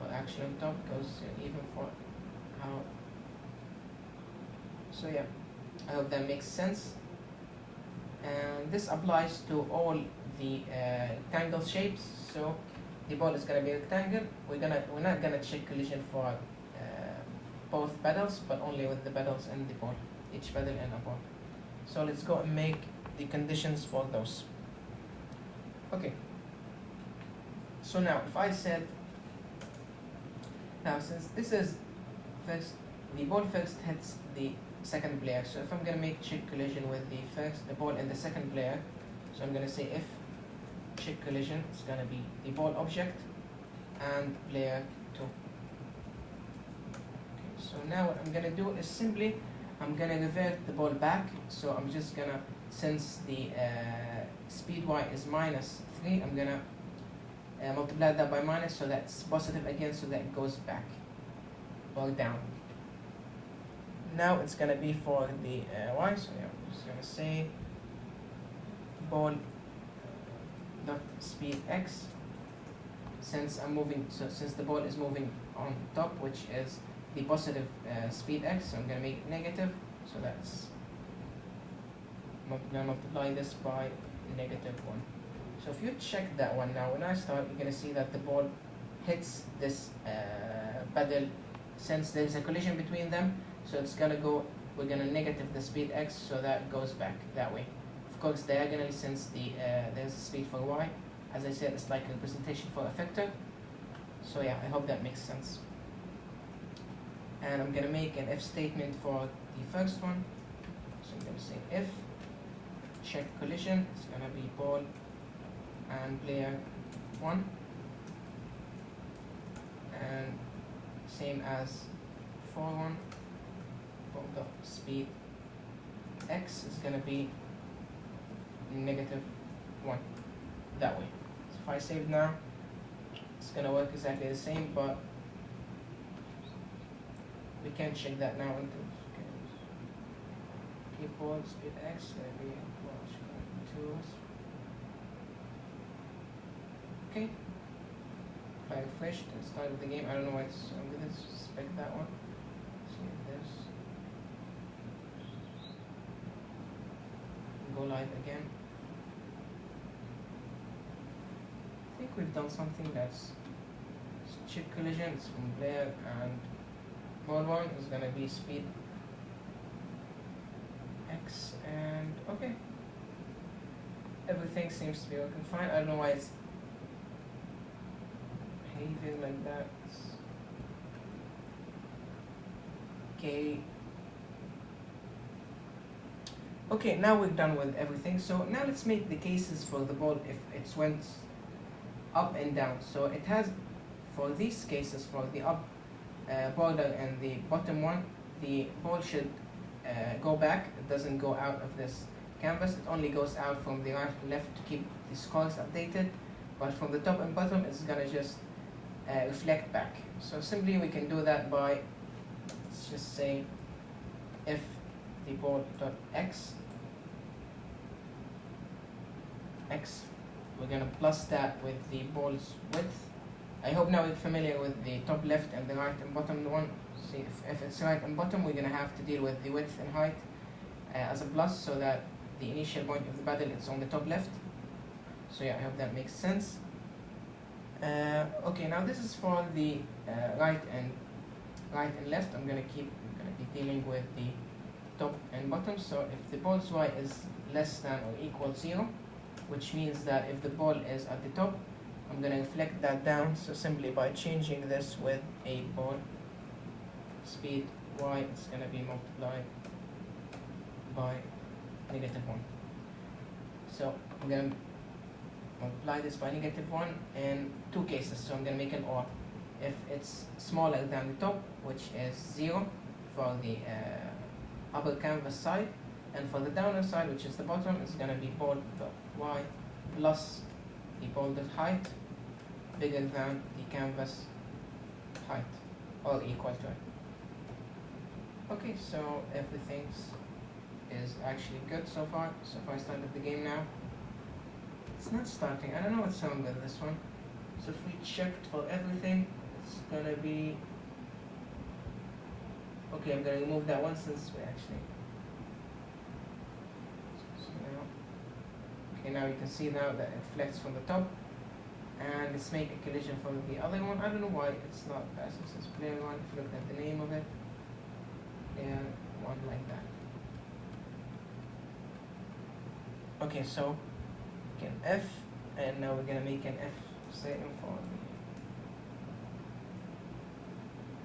well, actually on top goes even for how. So yeah, I hope that makes sense. And this applies to all the rectangle shapes. So the ball is going to be a rectangle. We're not gonna check collision for both pedals, but only with the pedals and the ball, each pedal and a ball. So let's go and make the conditions for those. Okay. So now, if I said, now since this is first, the ball first hits the second player. So if I'm gonna make check collision with the ball and the second player, so I'm gonna say if check collision, it's gonna be the ball object and player 2. Okay, so now what I'm gonna do is simply I'm gonna revert the ball back. So I'm just gonna, since the speed y is -3, I'm gonna multiply that by minus, so that's positive again, so that it goes back or down. Now it's gonna be for the y, so yeah, I'm just gonna say ball dot speed x. Since I'm moving, so since the ball is moving on top, which is the positive speed x, so I'm gonna make it negative. So that's gonna multiply this by -1. So if you check that one now, when I start, you're gonna see that the ball hits this pedal. Since there's a collision between them, so it's gonna go. We're gonna negative the speed x, so that goes back that way. Of course, diagonally, since there's a speed for y. As I said, it's like a representation for a vector. So yeah, I hope that makes sense. And I'm gonna make an if statement for the first one. So I'm gonna say if check collision, it's gonna be ball and player 1, and same as before one, ball dot speed x is gonna be -1, that way. So if I save now, it's gonna work exactly the same, but we can check that now into keyboard speed x, maybe okay. If I refresh and start with the game, I don't know why it's, I'm gonna suspect that one. Save this. Go live again. I think we've done something that's check collision. It's from player, and ball 1 is gonna be speed x, and okay. Everything seems to be working fine. I don't know why it's behaving like that. Okay. Okay, now we're done with everything. So now let's make the cases for the ball if it went up and down. So it has, for these cases, for the up border and the bottom one, the ball should go back. It doesn't go out of this canvas. It only goes out from the right to left to keep the scores updated. But from the top and bottom, it's gonna just reflect back. So simply we can do that by, let's just say, if the ball dot x, we're gonna plus that with the ball's width. I hope now you're familiar with the top left and the right and bottom one. So see if it's right and bottom, we're gonna have to deal with the width and height as a plus, so that the initial point of the paddle is on the top left. So yeah, I hope that makes sense. Okay, now this is for the right and left. I'm gonna be dealing with the top and bottom. So if the ball's y is less than or equal 0, which means that if the ball is at the top, I'm gonna reflect that down. So simply by changing this with a ball speed y, it's gonna be multiplied by -1. So I'm gonna multiply this by -1 in two cases. So I'm gonna make an OR. If it's smaller than the top, which is 0 for the upper canvas side, and for the downer side, which is the bottom, it's gonna be ball.y plus the ball.height bigger than the canvas height, or equal to it. Okay, so everything is actually good so far. So if I start up the game now, it's not starting. I don't know what's wrong with this one. So if we checked for everything, it's gonna be okay. I'm gonna remove that one since we actually. So now, okay, now you can see now that it reflects from the top, and let's make a collision from the other one. I don't know why it's not passing. So it's player one. If you look at the name of it, player one like that. Okay, so an F, and now we're gonna make an F statement for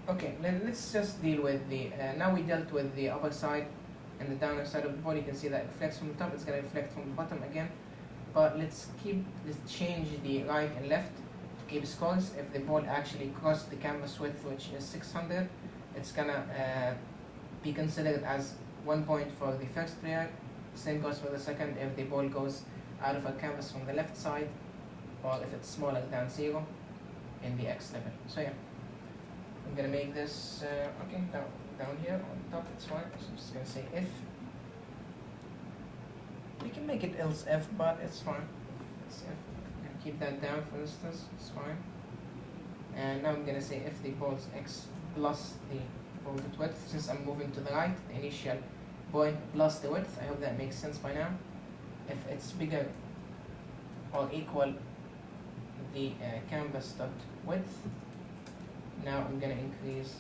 the. Okay, let's just deal with the. Now we dealt with the upper side and the downer side of the ball. You can see that it reflects from the top. It's gonna reflect from the bottom again. But let's change the right and left to keep scores. If the ball actually crossed the canvas width, which is 600, it's gonna be considered as 1 point for the first player. Same goes for the second if the ball goes out of a canvas from the left side, or if it's smaller than 0 in the X level. So yeah, I'm gonna make this okay, down here on top. It's fine. So I'm just gonna say if. We can make it else if, but it's fine. It's if. I'm gonna keep that down, for instance. It's fine. And now I'm gonna say if the ball's X plus the ball's width, since I'm moving to the right, the initial point plus the width. I hope that makes sense by now. If it's bigger or equal the canvas dot width, now I'm gonna increase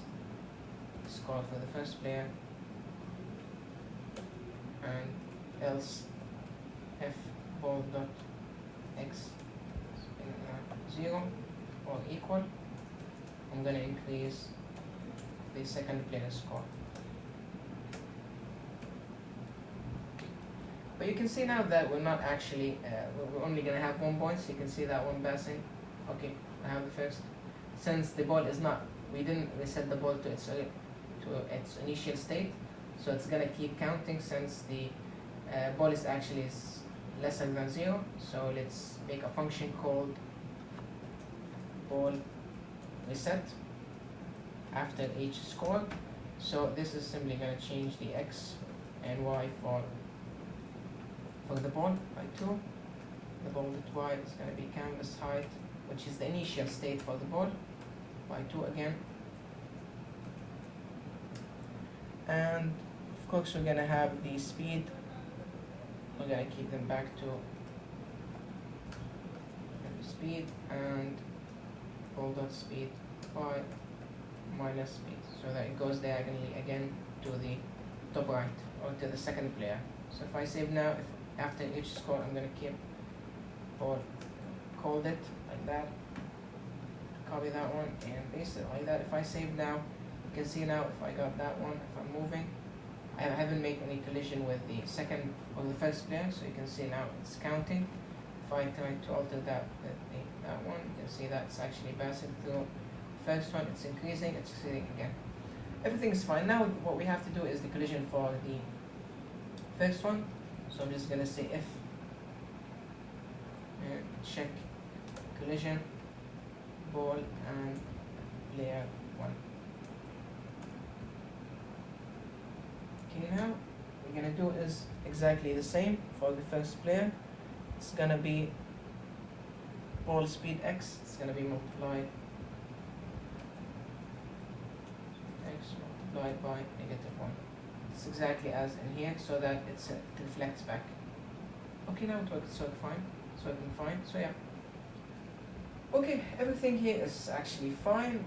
the score for the first player, and else if ball dot x is 0 or equal, I'm gonna increase the second player's score. But you can see now that we're not actually, we're only going to have 1 point, so you can see that one passing. Okay, I have the first. Since the ball is not, we didn't reset the ball to its initial state, so it's going to keep counting since the ball is actually lesser than 0. So let's make a function called ball reset after each score. So this is simply going to change the x and y for the ball by 2. The ball.y is going to be canvas height, which is the initial state for the ball, by 2 again. And of course we're going to have the speed. We're going to keep them back to speed, and ball.speed by minus speed, so that it goes diagonally again to the top right, or to the second player. So if I save now, if after each score I'm going to keep ball called it like that, copy that one and paste it like that. If I save now, you can see now if I got that one, if I'm moving, I haven't made any collision with the second or the first player, so you can see now it's counting. If I try to alter that one, you can see that it's actually passing through the first one, it's increasing, it's exceeding again. Everything is fine. Now what we have to do is the collision for the first one. So I'm just going to say if and check collision ball and player 1. Okay, now what we're going to do is exactly the same for the first player. It's going to be ball speed x, it's going to be multiplied x multiplied by -1. It's exactly as in here, so that it reflects back. Okay, now it works fine. It's working fine. So yeah. Okay, everything here is actually fine,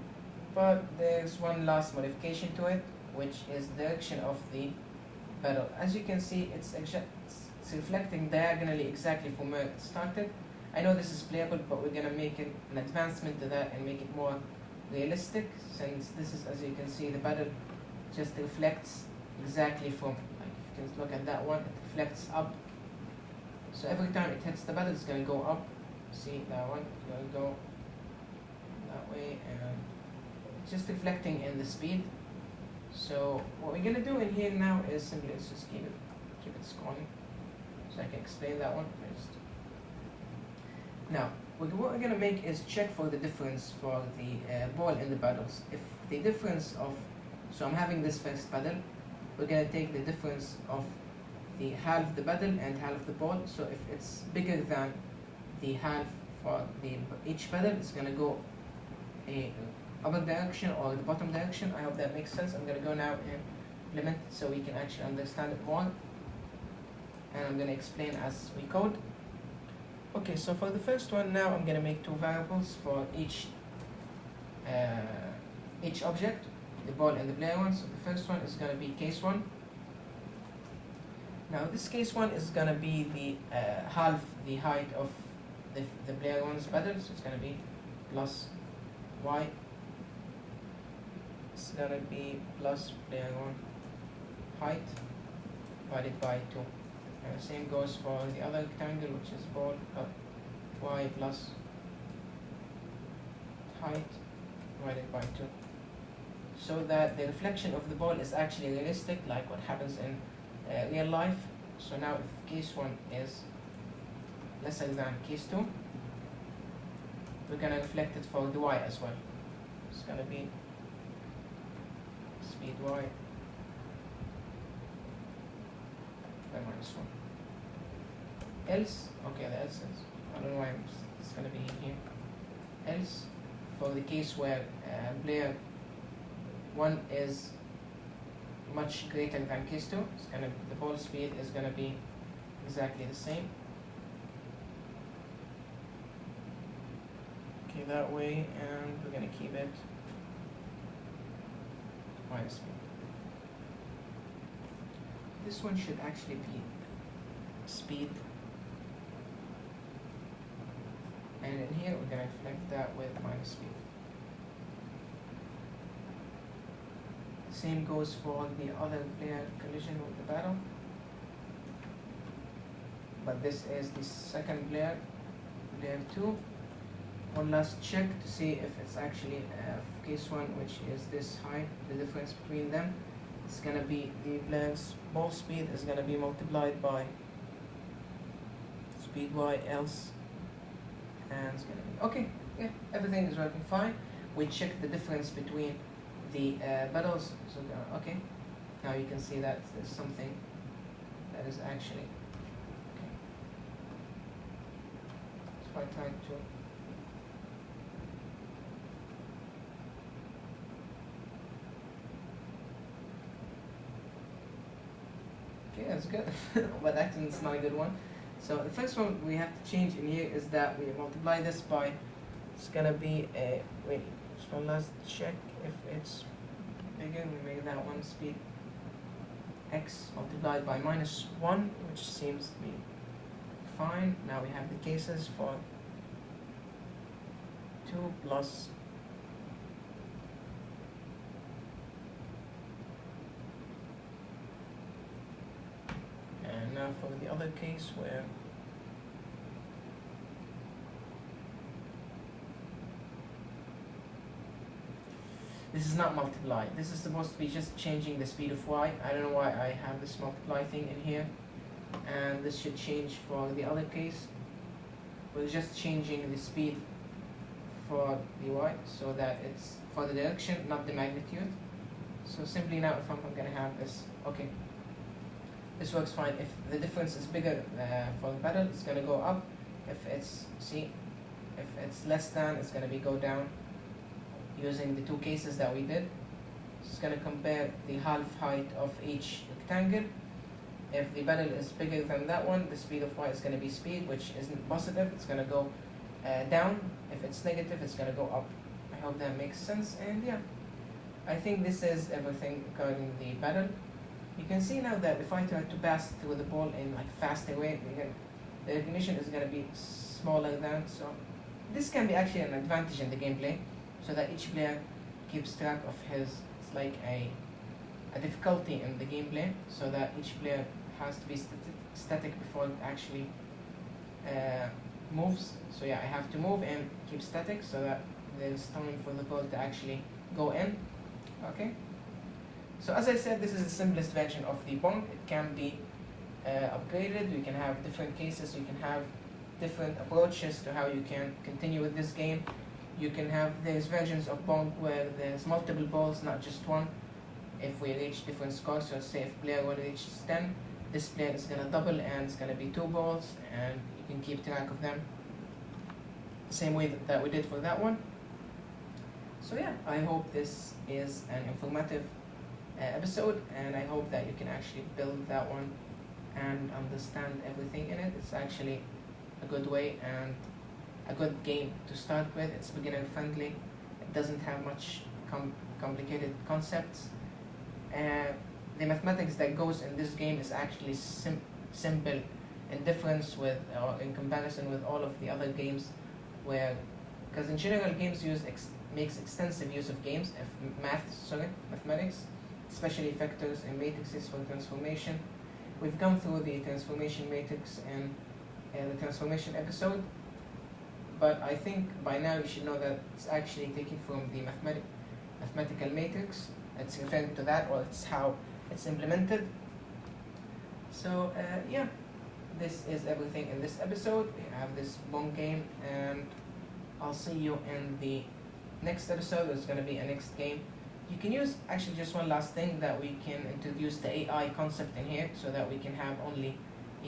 but there's one last modification to it, which is the direction of the pedal. As you can see, it's reflecting diagonally exactly from where it started. I know this is playable, but we're gonna make it an advancement to that and make it more realistic, since this is, as you can see, the pedal just reflects exactly from, like, if you can look at that one, it reflects up. So every time it hits the pedal, it's gonna go up. See that one, it's gonna go that way, and it's just reflecting in the speed. So what we're gonna do in here now is simply let's just keep it scrolling, so I can explain that one first. Now, what we're gonna make is check for the difference for the ball in the pedals. If the difference of, so I'm having this first pedal, we're gonna take the difference of the half of the pedal and half of the ball. So if it's bigger than the half for each pedal, it's gonna go a upper direction or the bottom direction. I hope that makes sense. I'm gonna go now and implement it so we can actually understand it more, and I'm gonna explain as we code. Okay, so for the first one now, I'm gonna make two variables for each object, the ball and the player one. So the first one is gonna be case 1. Now this case 1 is gonna be the half the height of the player one's pedal, so it's gonna be plus y. It's gonna be plus player 1 height divided by 2. And the same goes for the other rectangle, which is ball y plus height divided by 2. So that the reflection of the ball is actually realistic, like what happens in real life. So now if case 1 is lesser than case 2, we're gonna reflect it for the y as well. It's gonna be speed y by -1. Else, okay, the else is, I don't know why it's gonna be here. Else, for the case where player 1 is much greater than case 2, it's gonna, the ball speed is gonna be exactly the same. Okay, that way, and we're gonna keep it minus speed. This one should actually be speed, and in here we're gonna reflect that with minus speed. Same goes for the other player collision with the battle, but this is the second player, player 2. One last check to see if it's actually case 1, which is this height, the difference between them. It's gonna be the player's ball speed is gonna be multiplied by speed y, else, and it's gonna be okay. Yeah, everything is working fine. We checked the difference between the pedals, so okay. Now you can see that there's something that is actually okay. So I tried to. Okay, that's good, but actually it's not a good one. So the first one we have to change in here is that we multiply this by, it's gonna be a, wait, just one last check if it's bigger, we make that one speed x multiplied by -1, which seems to be fine. Now we have the cases for 2 plus now for the other case where this is not multiply. This is supposed to be just changing the speed of y. I don't know why I have this multiply thing in here. And this should change for the other case. We're just changing the speed for the y so that it's for the direction, not the magnitude. So simply now if I'm going to have this, okay. This works fine. If the difference is bigger for the pedal, it's going to go up. If it's, see, if it's less than, it's going to be go down using the two cases that we did. It's going to compare the half height of each rectangle. If the bevel is bigger than that one, the speed of y is going to be speed, which isn't positive. It's going to go down. If it's negative, it's going to go up. I hope that makes sense. And yeah, I think this is everything regarding the bevel. You can see now that if I try to pass through the ball in like faster way, the recognition is going to be smaller than. So this can be actually an advantage in the gameplay, so that each player keeps track of his. It's like a difficulty in the gameplay, so that each player has to be static before it actually moves. So yeah, I have to move and keep static so that there's time for the ball to actually go in. Okay. So as I said, this is the simplest version of the Pong. It can be upgraded. We can have different cases. You can have different approaches to how you can continue with this game. You can have, there's versions of Pong where there's multiple balls, not just one. If we reach different scores, so say if player 1 reaches 10, this player is going to double and it's going to be 2 balls, and you can keep track of them same way that we did for that one. So yeah, I hope this is an informative episode, and I hope that you can actually build that one and understand everything in it. It's actually a good way and a good game to start with. It's beginner friendly. It doesn't have much complicated concepts. The mathematics that goes in this game is actually simple in difference with, or in comparison with all of the other games, where, because in general games makes extensive use of mathematics, especially vectors and matrices for transformation. We've gone through the transformation matrix in the transformation episode, but I think by now you should know that it's actually taken from the mathematical matrix. It's referring to that, or it's how it's implemented. So yeah, this is everything in this episode. We have this Pong game, and I'll see you in the next episode. There's going to be a next game. You can use, actually just one last thing, that we can introduce the AI concept in here, so that we can have only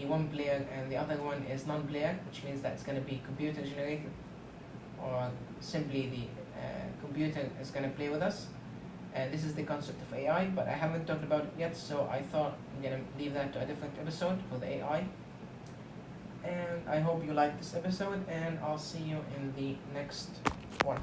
one player and the other one is non-player, which means that it's going to be computer generated, or simply the computer is going to play with us. This is the concept of AI, but I haven't talked about it yet, so I thought I'm going to leave that to a different episode for the AI. And I hope you liked this episode, and I'll see you in the next one.